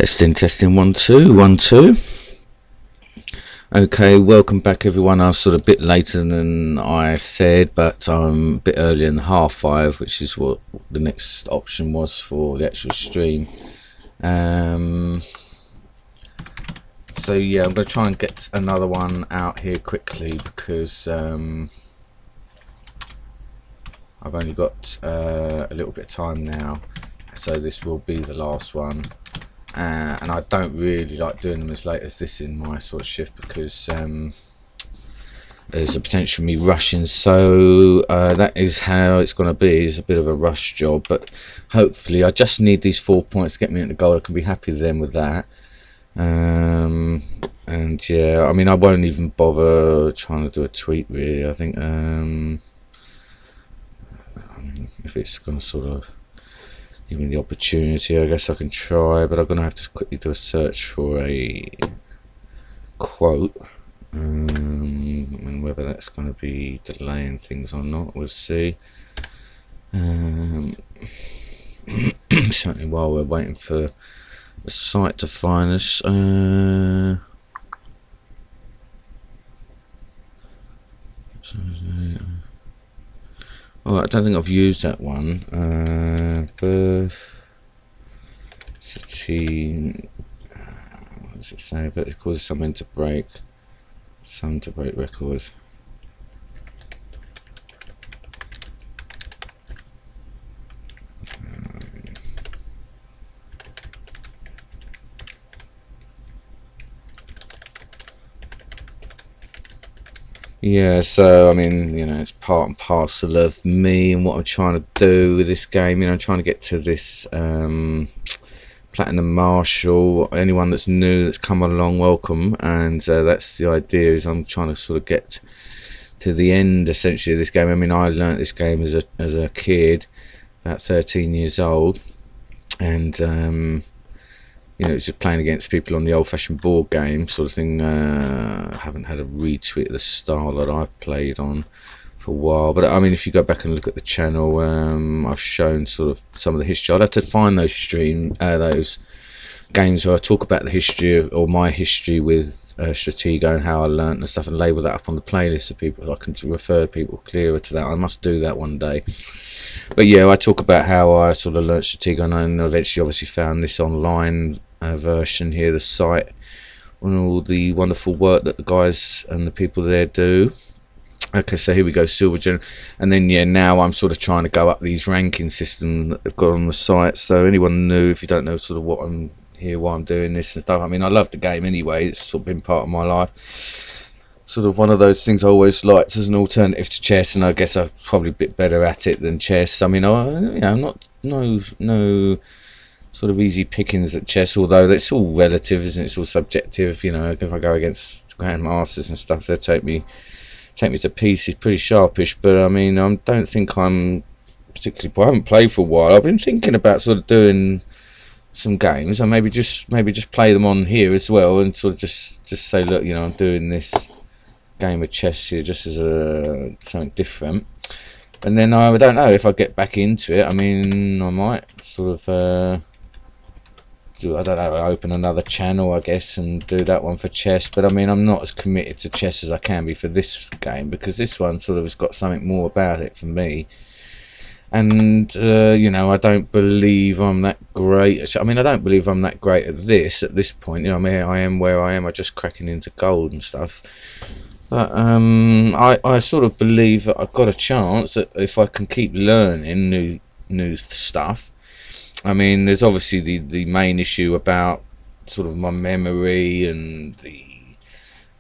Testing, testing, 1 2 1 2. Okay, welcome back everyone. I was sort of a bit later than I said, but I'm a bit earlier than 5:30, which is what the next option was for the actual stream. So yeah, I'm going to try and get another one out here quickly because I've only got a little bit of time now, so this will be the last one. And I don't really like doing them as late as this in my sort of shift because there's a potential of me rushing, so that is how it's going to be. It's a bit of a rush job, but hopefully I just need these 4 points to get me into goal. I can be happy then with that. And yeah, I mean, I won't even bother trying to do a tweet really. I think if it's going to sort of give me the opportunity, I guess I can try, but I'm going to have to quickly do a search for a quote, and whether that's going to be delaying things or not, we'll see. Certainly while we're waiting for the site to find us. Oh, I don't think I've used that one. Birth city. What does it say? But it causes something to break. Some to break records. Yeah, so I mean, you know, it's part and parcel of me and what I'm trying to do with this game. You know, I'm trying to get to this Platinum Marshal. Anyone that's new that's come along, welcome. And that's the idea, is I'm trying to sort of get to the end essentially of this game. I mean, I learnt this game as a kid, about 13 years old, and you know, it's just playing against people on the old-fashioned board game sort of thing. I haven't had a retweet of the style that I've played on for a while, but I mean, if you go back and look at the channel, I've shown sort of some of the history. I'd have to find those games where I talk about the history or my history with Stratego and how I learnt and stuff, and label that up on the playlist so people, I can refer people clearer to that. I must do that one day. But yeah, I talk about how I sort of learnt Stratego, and I eventually obviously found this online version here, the site, and all the wonderful work that the guys and the people there do. Okay, so here we go, Silver General, and then yeah, now I'm sort of trying to go up these ranking system that they've got on the site. So anyone new, if you don't know sort of what I'm here, why I'm doing this and stuff, I mean, I love the game anyway. It's sort of been part of my life. Sort of one of those things I always liked as an alternative to chess, and I guess I'm probably a bit better at it than chess. I mean, you know, I'm not no sort of easy pickings at chess, although it's all relative, isn't it? It's all subjective. You know, if I go against grandmasters and stuff, they'll take me to pieces, pretty sharpish. But I mean, I don't think I'm particularly. I haven't played for a while. I've been thinking about sort of doing some games, and maybe just play them on here as well, and sort of just say, look, you know, I'm doing this game of chess here just as something different. And then I don't know if I get back into it. I mean, I might sort of I don't know, open another channel, I guess, and do that one for chess. But I mean, I'm not as committed to chess as I can be for this game, because this one sort of has got something more about it for me. And you know, I don't believe I'm that great. I mean, I don't believe I'm that great at this point. You know, I mean, I am where I am. I'm just cracking into gold and stuff. But I sort of believe that I've got a chance that if I can keep learning new stuff. I mean, there's obviously the main issue about sort of my memory and the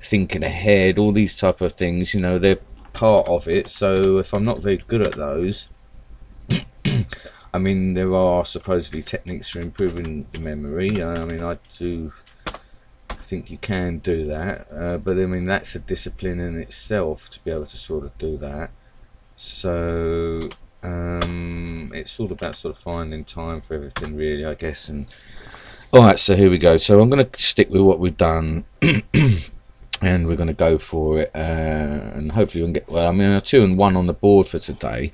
thinking ahead, all these type of things, you know, they're part of it. So if I'm not very good at those, I mean, there are supposedly techniques for improving the memory. I mean, I do think you can do that, but I mean, that's a discipline in itself to be able to sort of do that. So it's all about sort of finding time for everything really, I guess. And alright, so here we go. So I'm going to stick with what we've done and we're going to go for it, and hopefully we can get, well, I mean, I'm 2 and 1 on the board for today,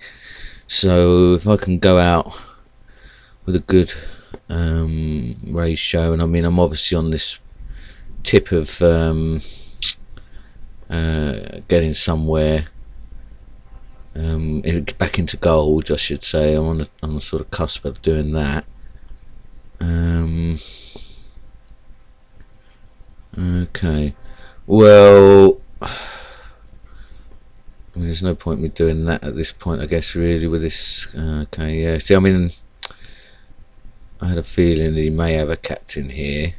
so if I can go out with a good ratio, and I mean I'm obviously on this tip of getting somewhere back into gold, I should say. I'm on the sort of cusp of doing that. Okay, well, I mean, there's no point in me doing that at this point, I guess, really, with this. Okay, yeah. See, I mean, I had a feeling that he may have a captain here.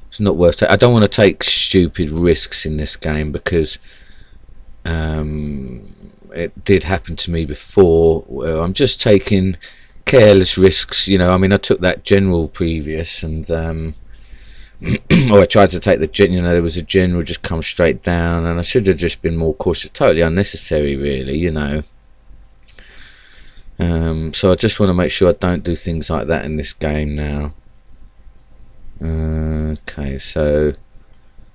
It's not worth it. I don't want to take stupid risks in this game because it did happen to me before. Where I'm just taking careless risks, you know. I mean, I took that general previous, and or I tried to take the, you know, there was a general just come straight down, and I should have just been more cautious. Totally unnecessary, really, you know. So I just want to make sure I don't do things like that in this game now. Okay, so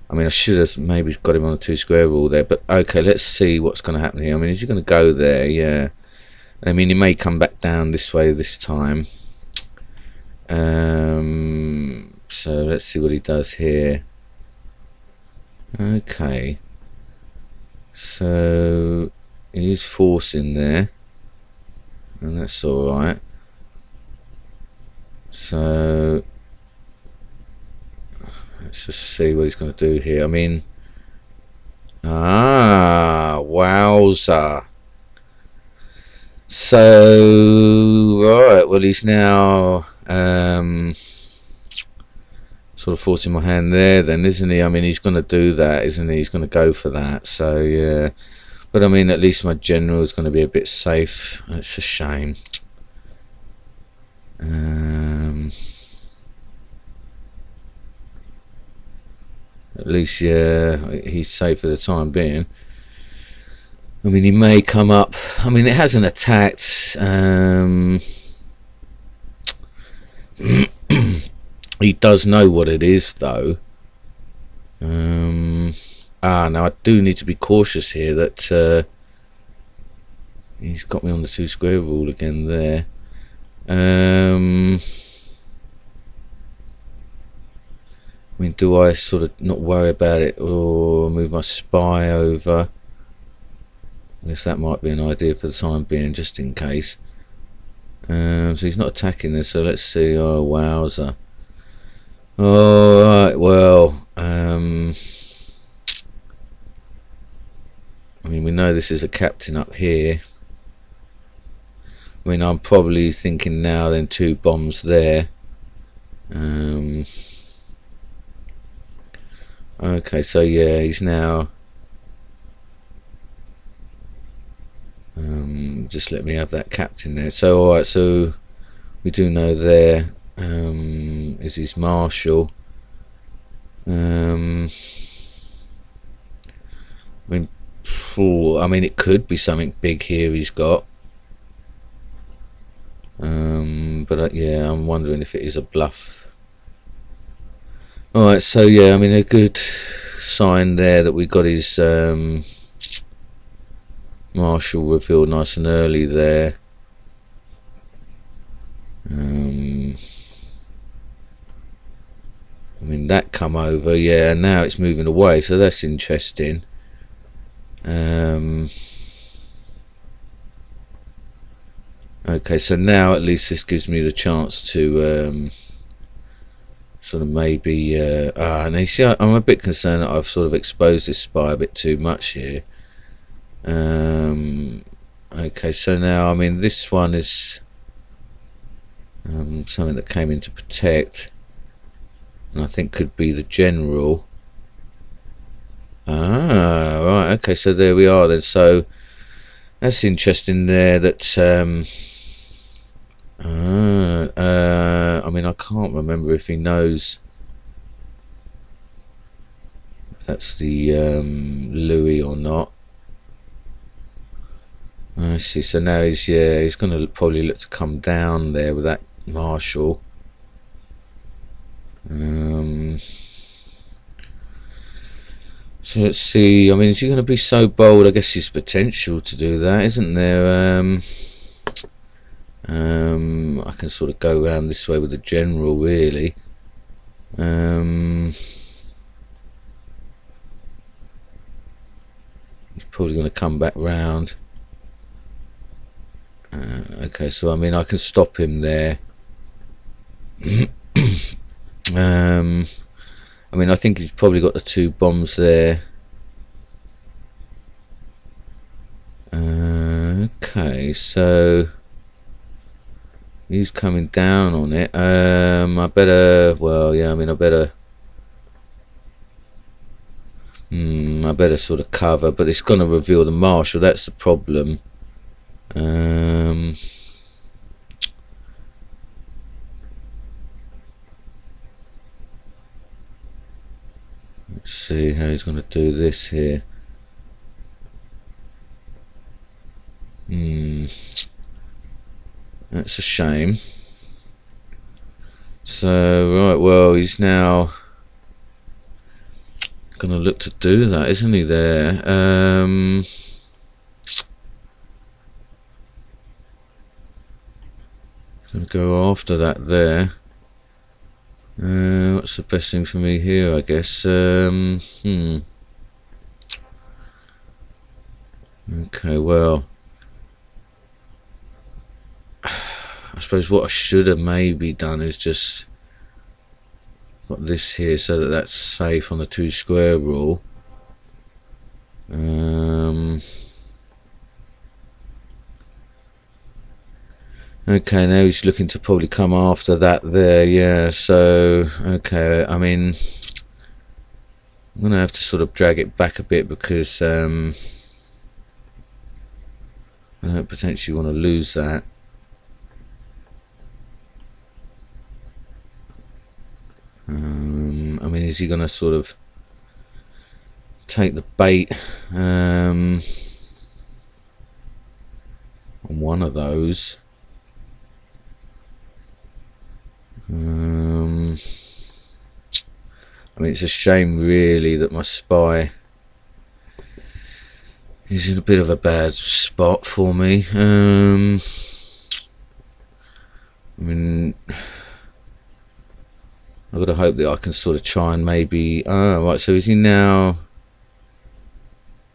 I mean, I should have maybe got him on a 2 square rule there, but okay, let's see what's going to happen here. I mean, is he going to go there? Yeah. I mean, he may come back down this way this time. So let's see what he does here. Okay. So he's forcing there, and that's all right. So let's just see what he's going to do here. I mean, wowza. So right, well, he's now sort of forcing my hand there, then, isn't he? I mean, he's going to do that, isn't he? He's going to go for that. So yeah, but I mean, at least my general is going to be a bit safe. It's a shame. At least, yeah, he's safe for the time being. I mean, he may come up. I mean, it hasn't attacked. He does know what it is, though. Now I do need to be cautious here that he's got me on the 2 square rule again there. I mean, do I sort of not worry about it or move my spy over? I guess that might be an idea for the time being, just in case. So he's not attacking this, so let's see. Oh, wowza. Alright, well, I mean, we know this is a captain up here. I mean, I'm probably thinking now then 2 bombs there. Okay, so yeah, he's now just let me have that captain there. So alright, so we do know there is his marshal. I mean, it could be something big here he's got. But yeah, I'm wondering if it is a bluff. Alright, so yeah, I mean, a good sign there that we got his marshal revealed nice and early there. I mean, that come over, yeah, now it's moving away, so that's interesting. Okay, so now at least this gives me the chance to sort of maybe and you see, I'm a bit concerned that I've sort of exposed this spy a bit too much here. Okay, so now, I mean, this one is something that came in to protect, and I think could be the general. Right, okay, so there we are then. So that's interesting there that I mean, I can't remember if he knows if that's the Louis or not. I see, so now he's, yeah, he's going to probably look to come down there with that marshal. So let's see. I mean, is he going to be so bold? I guess there's potential to do that, isn't there? I can sort of go around this way with the general, really. He's probably going to come back round. Okay, so I mean, I can stop him there. I mean, I think he's probably got the 2 bombs there. Okay, so he's coming down on it. I better, well, yeah, I mean, I better sort of cover, but it's going to reveal the marshal. That's the problem. Let's see how he's going to do this here. That's a shame. So, right, well, he's now going to look to do that, isn't he, there? Going to go after that there. What's the best thing for me here, I guess? Okay, well, I suppose what I should have maybe done is just got this here so that that's safe on the 2 square rule. Okay, now he's looking to probably come after that there, yeah, so, okay, I mean, I'm going to have to sort of drag it back a bit because I don't potentially want to lose that. I mean, is he going to sort of take the bait on one of those? I mean, it's a shame really that my spy is in a bit of a bad spot for me. I mean, I've got to hope that I can sort of try and maybe... Oh, right, so is he now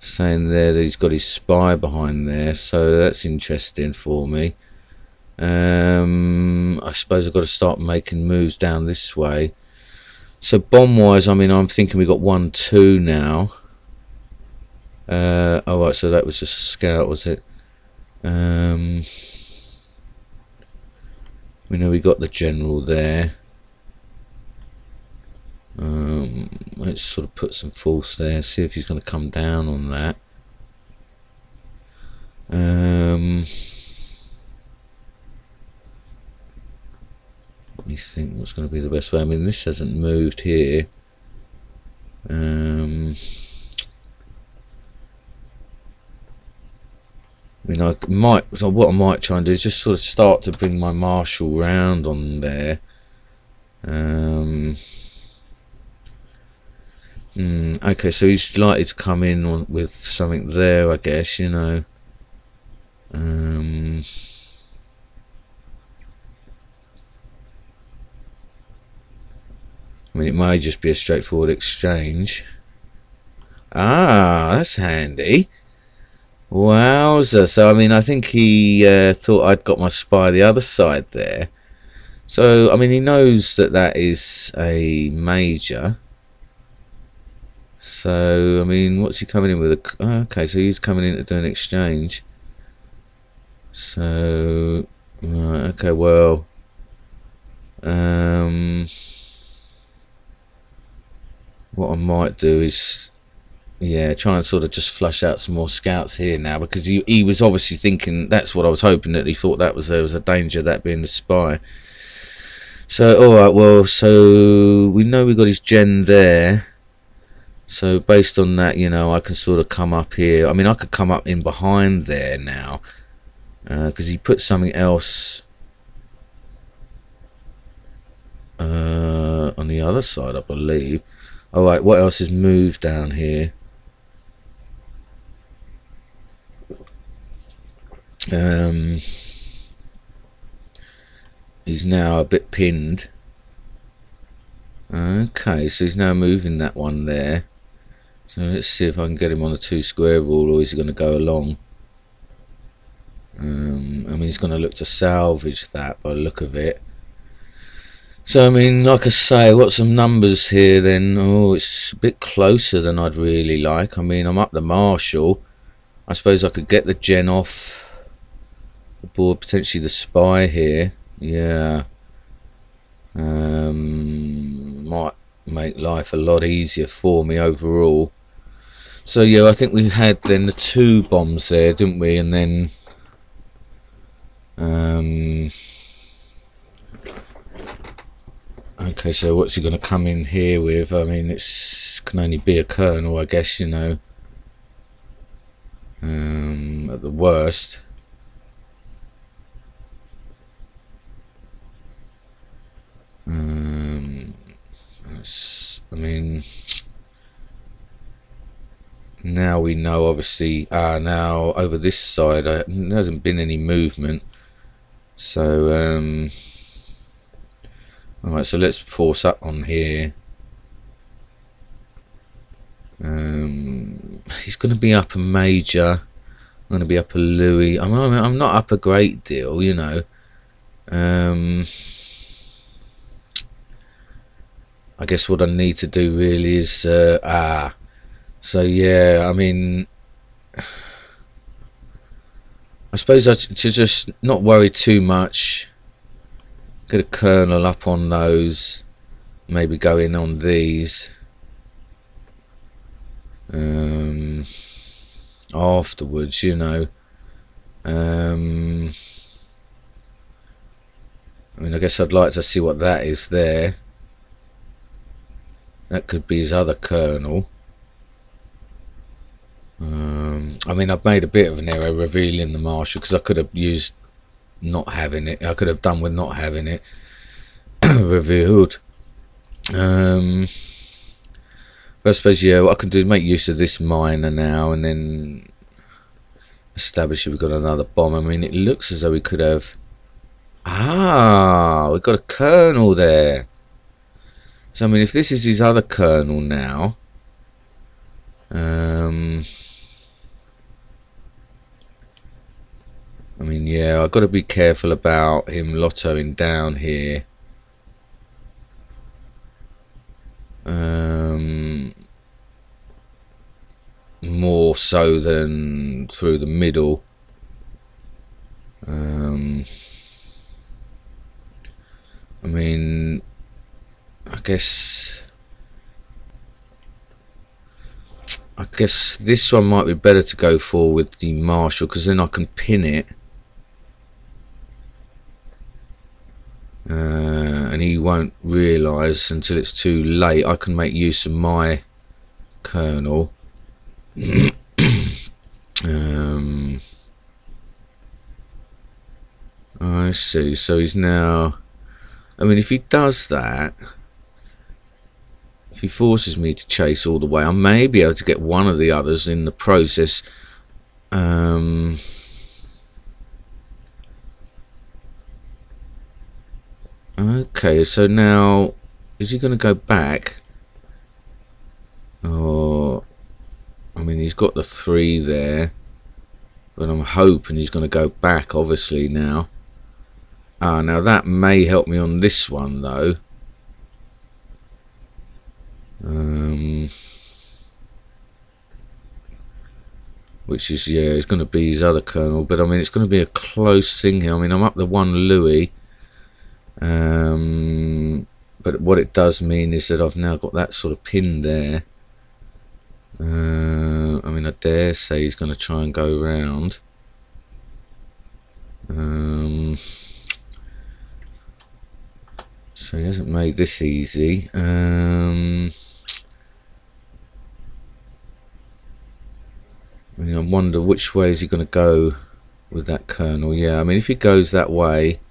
saying there that he's got his spy behind there? So that's interesting for me. I suppose I've got to start making moves down this way. So bomb wise, I mean, I'm thinking we've got 1, 2 now. Oh right, so that was just a scout, was it? We know we got the general there. Let's sort of put some force there, see if he's going to come down on that. Let me think what's going to be the best way. I mean, this hasn't moved here. I mean, I might. What I might try and do is just sort of start to bring my marshal round on there. Okay, so he's likely to come in with something there, I guess. You know. I mean, it may just be a straightforward exchange. Ah, that's handy. Wowza. So, I mean, I think he thought I'd got my spy the other side there. So, I mean, he knows that that is a major. So, I mean, what's he coming in with? Okay, so he's coming in to do an exchange. So, right, okay, well... what I might do is, yeah, try and sort of just flush out some more scouts here now, because he was obviously thinking, that's what I was hoping, that he thought that was there was a danger of that being the spy. So alright, well, so we know we got his gen there, so based on that, you know, I can sort of come up here. I mean, I could come up in behind there now, because he put something else on the other side, I believe. Alright, what else is moved down here? He's now a bit pinned. Okay, so he's now moving that one there. So let's see if I can get him on a 2 square rule, or is he going to go along? I mean, he's going to look to salvage that by the look of it. So I mean, like I say, what's some numbers here then? Oh, it's a bit closer than I'd really like. I mean, I'm up the Marshall. I suppose I could get the gen off the board, potentially the spy here. Yeah. Might make life a lot easier for me overall. So yeah, I think we had then the 2 bombs there, didn't we? And then okay, so what's he going to come in here with? I mean, it's can only be a colonel, I guess, you know. At the worst. I mean, now we know, obviously. Now over this side, there hasn't been any movement. So, alright, so let's force up on here. He's going to be up a major. I'm going to be up a Louis. I'm not up a great deal, you know. I guess what I need to do really is so yeah, I mean, I suppose I should just not worry too much, get a colonel up on those, maybe go in on these afterwards, you know. I mean, I guess I'd like to see what that is there. That could be his other colonel. I mean, I've made a bit of an error revealing the Marshal, because I could have used not having it. I could have done with not having it revealed. But I suppose, yeah, what I can do is make use of this miner now, and then establish if we've got another bomb. I mean, it looks as though we could have... we've got a colonel there. So I mean, if this is his other colonel now, I mean, yeah, I've got to be careful about him lottoing down here. More so than through the middle. I mean, I guess this one might be better to go for with the Marshal, because then I can pin it, and he won't realise until it's too late. I can make use of my colonel. I see, so he's now... I mean, if he does that, if he forces me to chase all the way, I may be able to get one of the others in the process. Okay, so now, is he going to go back? Or, I mean, he's got the 3 there, but I'm hoping he's going to go back, obviously, now. Now that may help me on this one, though. Which is, yeah, it's going to be his other colonel, but I mean, it's going to be a close thing here. I mean, I'm up the 1 Louis. But what it does mean is that I've now got that sort of pin there. I mean, I dare say he's going to try and go round. So he hasn't made this easy. I mean, I wonder which way is he going to go with that colonel. Yeah, I mean, if he goes that way,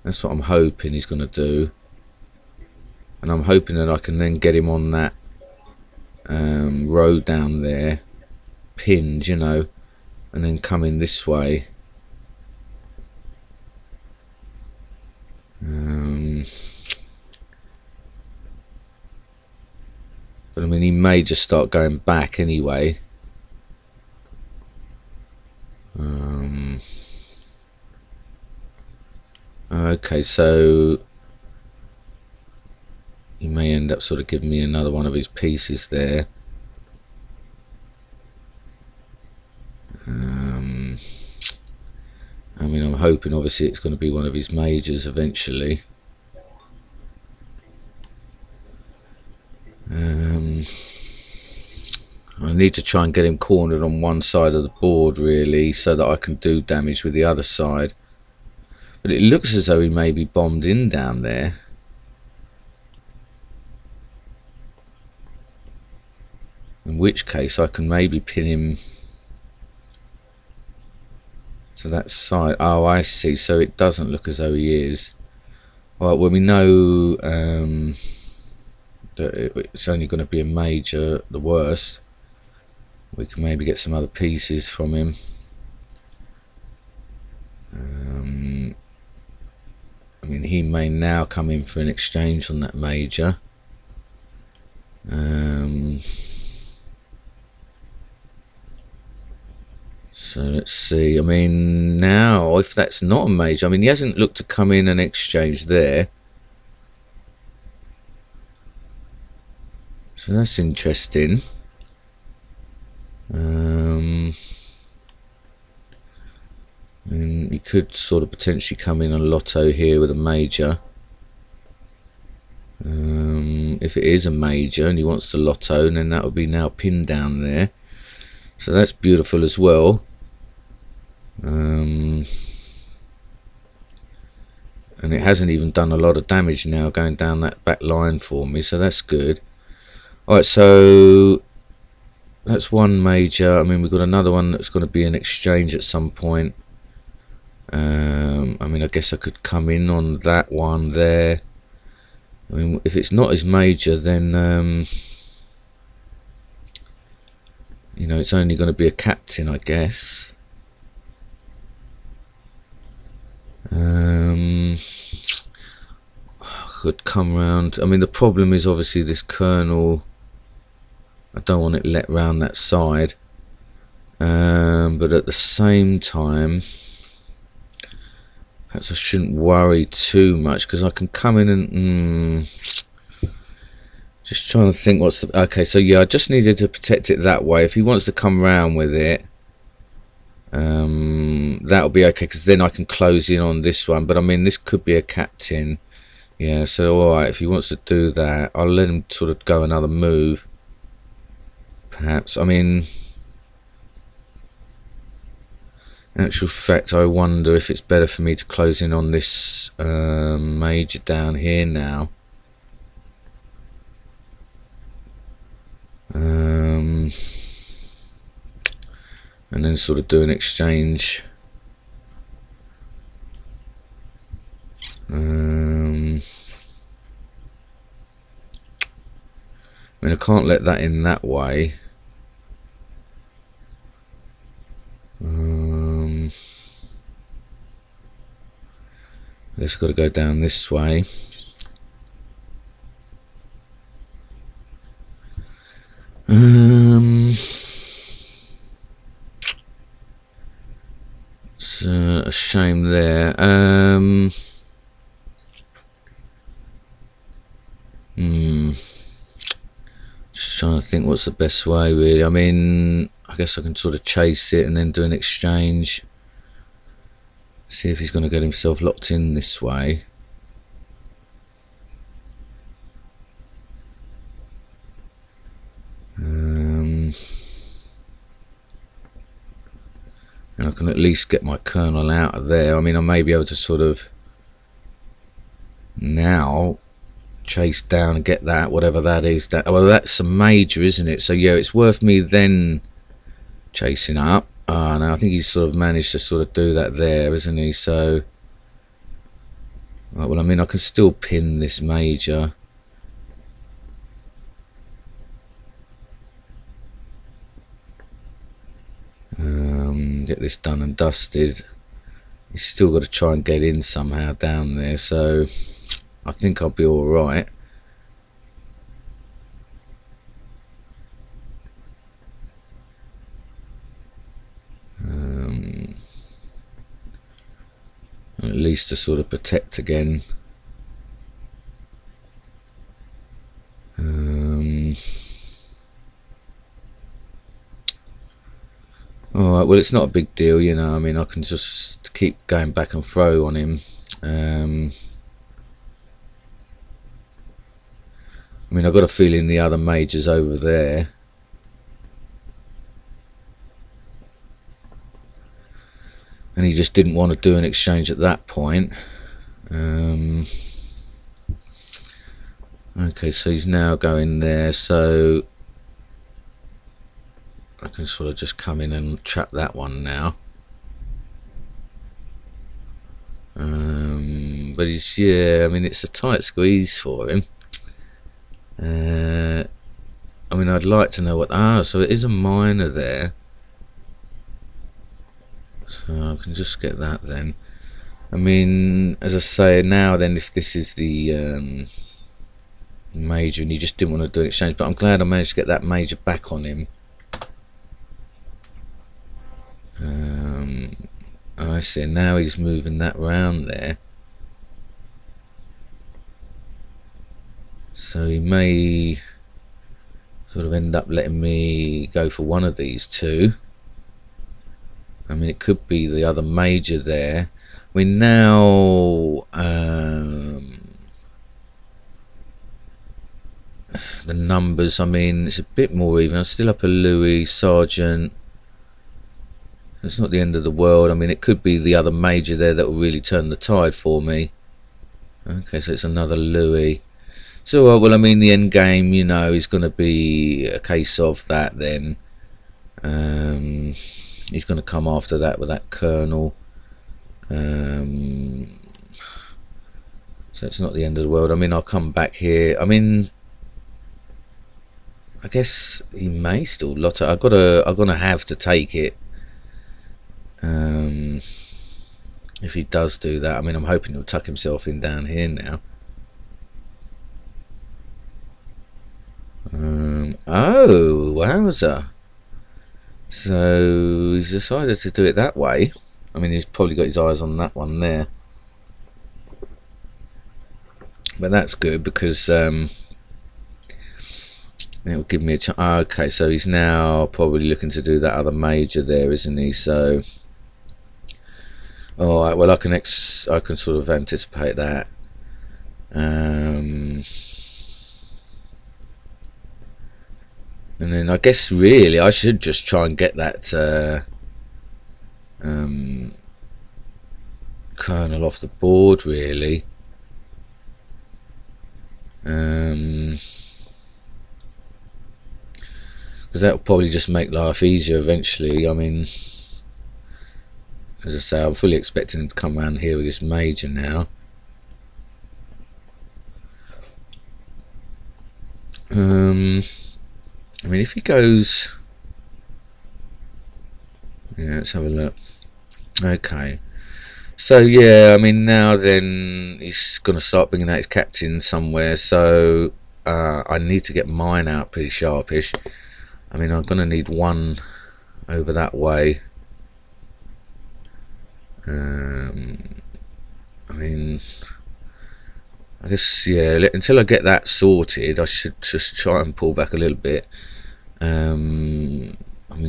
that's what I'm hoping he's going to do. And I'm hoping that I can then get him on that road down there, pinned, you know, and then come in this way. But I mean, he may just start going back anyway. Okay, so he may end up sort of giving me another one of his pieces there. I mean, I'm hoping obviously it's going to be one of his majors eventually. I need to try and get him cornered on one side of the board really, so that I can do damage with the other side. But it looks as though he may be bombed in down there. In which case I can maybe pin him to that side. Oh, I see. So it doesn't look as though he is. Well, we know that it's only going to be a major at the worst. We can maybe get some other pieces from him. I mean, he may now come in for an exchange on that major. So let's see. I mean, now if that's not a major, I mean, he hasn't looked to come in and exchange there. So that's interesting. And he could sort of potentially come in on lotto here with a major. If it is a major and he wants to lotto, then that would be now pinned down there. So that's beautiful as well. And it hasn't even done a lot of damage now going down that back line for me, so that's good. Alright, so that's one major. I mean, we've got another one that's going to be an exchange at some point. I mean, I guess I could come in on that one there. I mean, if it's not as major, then you know, it's only going to be a captain, I guess. I could come round. I mean, the problem is obviously this colonel. I don't want it let round that side, but at the same time, perhaps I shouldn't worry too much, because I can come in and just trying to think what's the... Okay, so yeah, I just needed to protect it that way. If he wants to come round with it, that'll be okay, because then I can close in on this one. But I mean, this could be a captain. Yeah, so alright, if he wants to do that, I'll let him sort of go another move. Perhaps. I mean, in actual fact, I wonder if it's better for me to close in on this major down here now. And then sort of do an exchange. I mean, I can't let that in that way. It's got to go down this way. It's a shame there. Just trying to think what's the best way, really. I mean, I guess I can sort of chase it and then do an exchange. See if he's going to get himself locked in this way. And I can at least get my colonel out of there. I mean, I may be able to sort of now chase down and get that, whatever that is. That, well, that's a major, isn't it? So yeah, it's worth me then chasing up. No, I think he's sort of managed to sort of do that there, isn't he? So, right, well, I mean, I can still pin this major. Get this done and dusted. He's still got to try and get in somehow down there, so I think I'll be alright. At least to sort of protect again. Alright, well, it's not a big deal, you know. I mean, I can just keep going back and throw on him. I mean, I've got a feeling the other major's over there. And he just didn't want to do an exchange at that point. Okay, so he's now going there, so I can sort of just come in and trap that one now. But he's, yeah, I mean, it's a tight squeeze for him. I mean, I'd like to know what, so it is a minor there. So I can just get that then. I mean, as I say, now then, if this is the major and he just didn't want to do an exchange, but I'm glad I managed to get that major back on him. I see, now he's moving that round there. So he may sort of end up letting me go for one of these two. I mean, it could be the other major there. I mean, now the numbers, I mean, it's a bit more even. I'm still up a Louis, Sergeant. It's not the end of the world. I mean, it could be the other major there that will really turn the tide for me. Okay, so it's another Louis. So, well, I mean, the end game, you know, is going to be a case of that then. He's going to come after that with that Colonel. So it's not the end of the world. I mean, I'll come back here. I mean, I guess he may still lot it. I'm gonna have to take it. If he does do that, I mean, I'm hoping he'll tuck himself in down here now. Oh, wowza. So he's decided to do it that way. I mean, he's probably got his eyes on that one there. But that's good because it'll give me a chance. Okay, so he's now probably looking to do that other major there, isn't he? So, all right. Well, I can sort of anticipate that. And then I guess really I should just try and get that Colonel off the board, really. Because that'll probably just make life easier eventually. I mean, as I say, I'm fully expecting him to come around here with this major now. I mean, if he goes, yeah, let's have a look. Okay, so yeah, I mean, now then he's going to start bringing out his captain somewhere, so I need to get mine out pretty sharpish. I mean, I'm going to need one over that way. I mean, I guess, yeah, until I get that sorted, I should just try and pull back a little bit. I mean,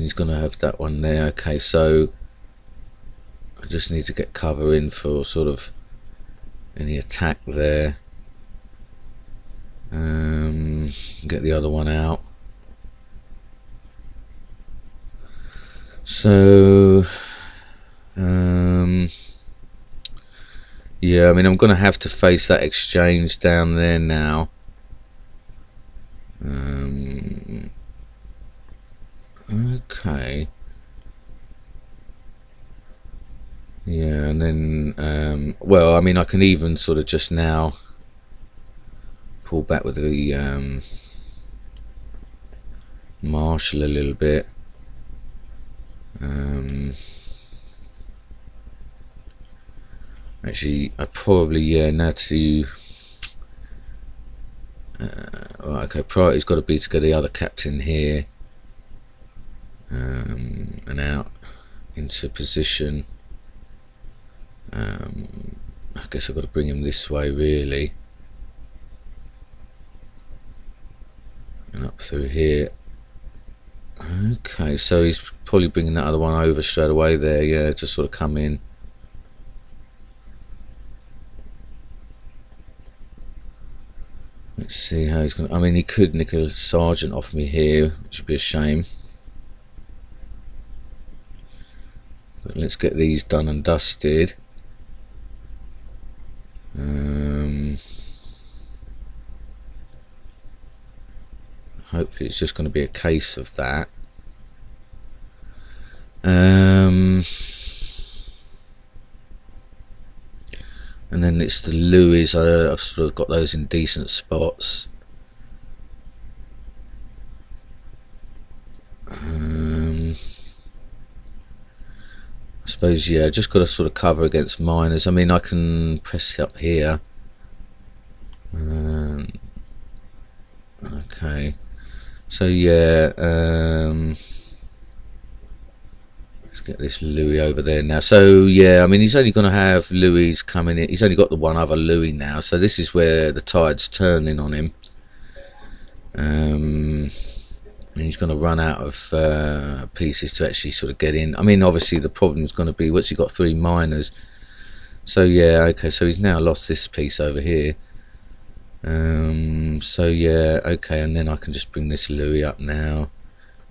he's going to have that one there. Okay, so I just need to get cover in for sort of any attack there. Get the other one out. So yeah, I mean, I'm going to have to face that exchange down there now. Okay. Yeah, and then well, I mean, I can even sort of just now pull back with the marshal a little bit. Actually, I probably, yeah, now to... right, okay, priority's got to be to get the other captain here. And out into position. I guess I've got to bring him this way, really. And up through here. Okay, so he's probably bringing that other one over straight away there, yeah, to sort of come in. Let's see how he's going to... I mean, he could nick a sergeant off me here, which would be a shame. But let's get these done and dusted. Hopefully it's just going to be a case of that. And then it's the Louis. I've sort of got those in decent spots. I suppose, yeah, just got to sort of cover against miners. I mean, I can press up here. Okay, so yeah, let's get this Louis over there now. So yeah, I mean, he's only going to have Louis coming in. He's only got the one other Louis now, so this is where the tide's turning on him. And he's going to run out of pieces to actually sort of get in. I mean, obviously the problem is going to be once you've got 3 miners. So yeah, okay, so he's now lost this piece over here. So yeah, okay, and then I can just bring this Louis up now,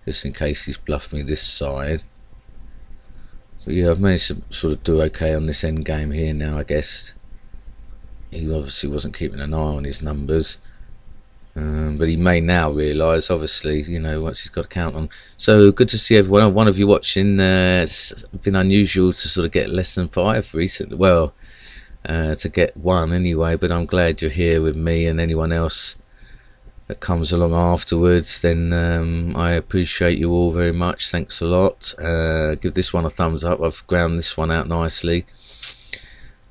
just in case he's bluffed me this side. But yeah, I've managed to sort of do okay on this end game here now, I guess. He obviously wasn't keeping an eye on his numbers. But he may now realise, obviously, you know, once he's got to count on. So good to see everyone. One of you watching. It's been unusual to sort of get less than 5 recently. Well, to get 1 anyway. But I'm glad you're here with me, and anyone else that comes along afterwards. Then I appreciate you all very much. Thanks a lot. Give this one a thumbs up. I've ground this one out nicely,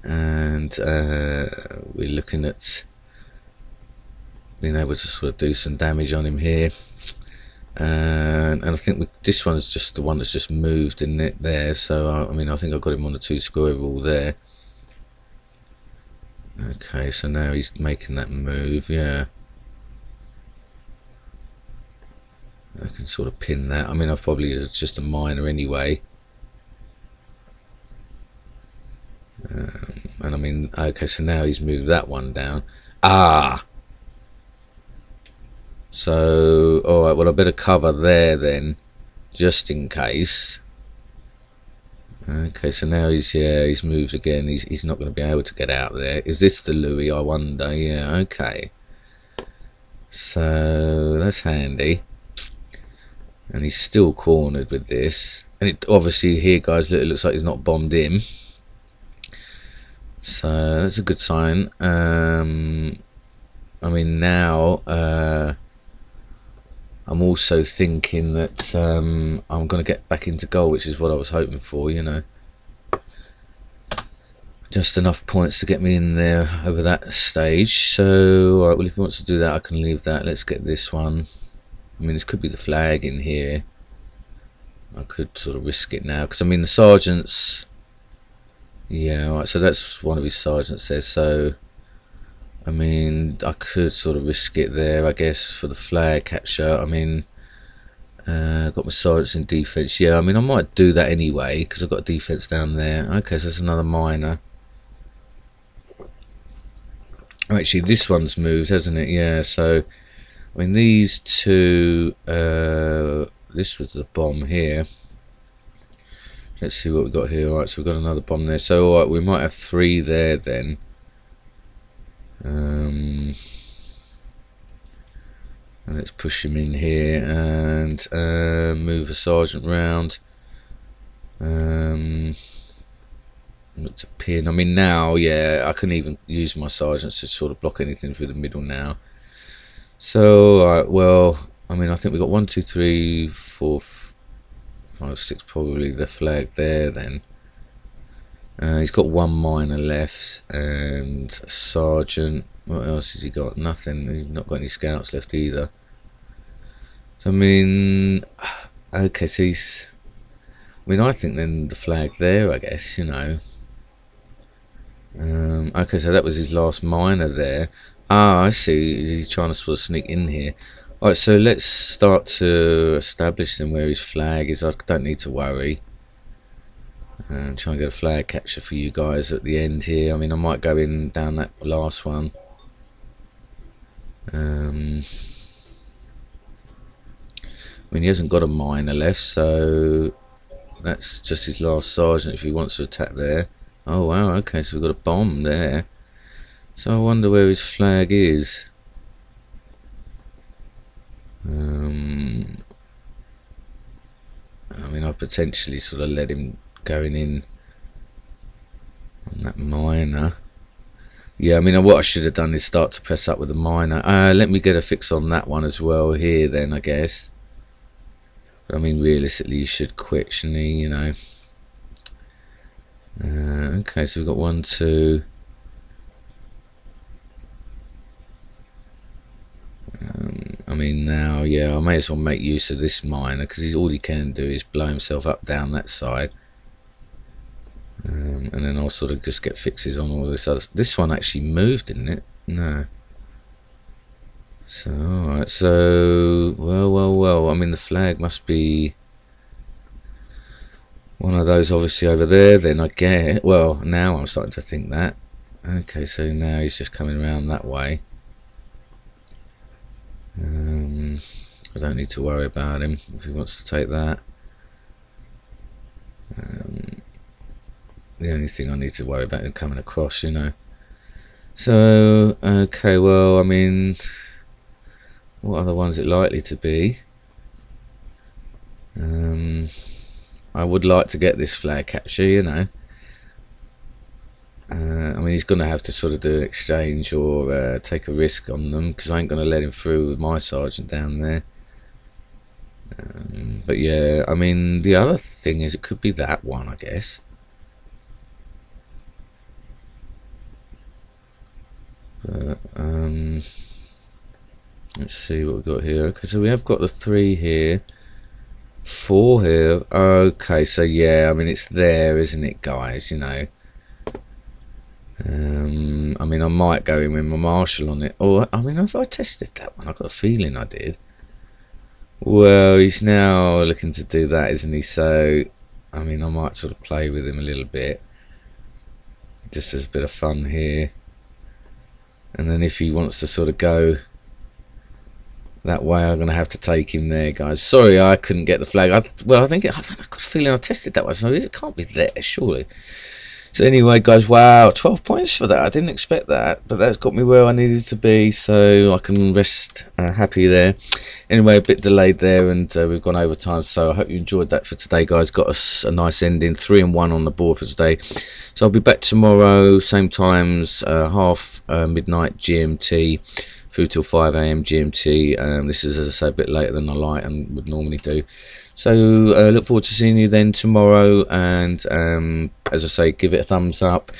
and we're looking at being able to sort of do some damage on him here, and I think this one's just the one that's just moved in it there. So I mean, I think I got him on the 2 square rule there. Okay, so now he's making that move. Yeah, I can sort of pin that. I mean, I've probably just a miner anyway. And I mean, okay, so now he's moved that one down. So, alright, well I better cover there then, just in case. Okay, so now he's moved again. He's not going to be able to get out there. Is this the Louis, I wonder? Yeah, okay. So, that's handy. And he's still cornered with this. And it obviously here, guys, it looks like he's not bombed him. So, that's a good sign. I mean, now... I'm also thinking that I'm going to get back into goal, which is what I was hoping for, you know. Just enough points to get me in there over that stage. So, alright, well, if he wants to do that, I can leave that. Let's get this one. I mean, this could be the flag in here. I could sort of risk it now, because I mean, the sergeants... Yeah, alright, so that's one of his sergeants there, so... I mean, I could sort of risk it there, I guess, for the flag catcher. I mean, got my sergeants in defence. Yeah, I mean, I might do that anyway, because I've got defence down there. Okay, so that's another miner. Actually, this one's moved, hasn't it? Yeah, so, I mean, these two, this was the bomb here. Let's see what we've got here. Alright, so we've got another bomb there. So, alright, we might have 3 there then. And let's push him in here and move a sergeant round. Look to pin. I mean, now, yeah, I can even use my sergeants to sort of block anything through the middle now. So, alright, well, I mean, I think we've got 1, 2, 3, 4, 5, 6, probably the flag there then. He's got one miner left and a sergeant. What else has he got? Nothing. He's not got any scouts left either. I mean, okay, so he's... I mean, I think then the flag there, I guess, you know. Okay, so that was his last miner there. Ah, I see. He's trying to sort of sneak in here. Alright, so let's start to establish then where his flag is. I don't need to worry. Try and get a flag catcher for you guys at the end here. I mean, I might go in down that last one. I mean, he hasn't got a miner left, so that's just his last sergeant if he wants to attack there. Oh wow, okay, so we've got a bomb there. So I wonder where his flag is. I mean, I potentially sort of let him going in on that miner. Yeah, I mean, what I should have done is start to press up with the miner. Let me get a fix on that one as well here then, I guess. But I mean, realistically, you should quit, shouldn't he, you know. Okay, so we've got 1, 2. I mean, now, yeah, I may as well make use of this miner because all he can do is blow himself up down that side. And then I'll sort of just get fixes on all this other. This one actually moved, didn't it? No. So, alright, so, well, I mean, the flag must be one of those obviously over there, then I get. Well, now I'm starting to think that. Okay, so now he's just coming around that way. I don't need to worry about him if he wants to take that. The only thing I need to worry about is coming across, you know. So, okay, well, I mean, what other one's it likely to be? I would like to get this flag catcher, you know. I mean, he's going to have to sort of do an exchange or take a risk on them because I ain't going to let him through with my sergeant down there. But yeah, I mean, the other thing is it could be that one, I guess. But, let's see what we've got here. Okay, so we have got the 3 here, 4 here. Okay, so yeah, I mean, it's there, isn't it, guys, you know. I mean, I might go in with my marshal on it. Or, I mean, have I tested that one? I've got a feeling I did. Well, he's now looking to do that, isn't he? So, I mean, I might sort of play with him a little bit. Just as a bit of fun here. And then if he wants to sort of go that way, I'm going to have to take him there, guys. Sorry, I couldn't get the flag. I've got a feeling I tested that one. So it can't be there, surely. So anyway, guys, wow, 12 points for that. I didn't expect that, but that's got me where I needed to be, so I can rest happy there. Anyway, a bit delayed there, and we've gone over time, so I hope you enjoyed that for today, guys. Got us a nice ending, 3-1 on the board for today. So I'll be back tomorrow, same times, half midnight GMT, through till 5 AM GMT. This is, as I say, a bit later than I like and would normally do. So look forward to seeing you then tomorrow, and as I say, give it a thumbs up.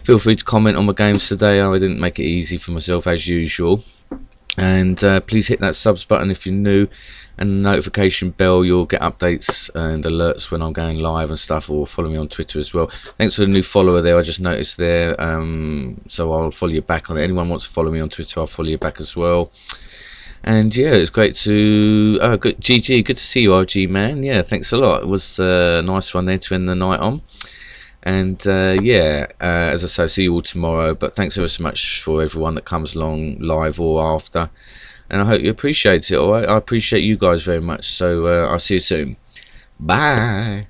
Feel free to comment on my games today. I didn't make it easy for myself as usual, and please hit that subs button if you're new, and the notification bell. You'll get updates and alerts when I'm going live and stuff, or follow me on Twitter as well. Thanks for the new follower there, I just noticed there, so I'll follow you back on it. Anyone wants to follow me on Twitter, I'll follow you back as well. And yeah, it's great to good GG, good to see you, RG man. Yeah, thanks a lot. It was a nice one there to end the night on. And yeah, as I say, I'll see you all tomorrow. But thanks ever so much for everyone that comes along live or after, and I hope you appreciate it. All right, I appreciate you guys very much. So I'll see you soon. Bye.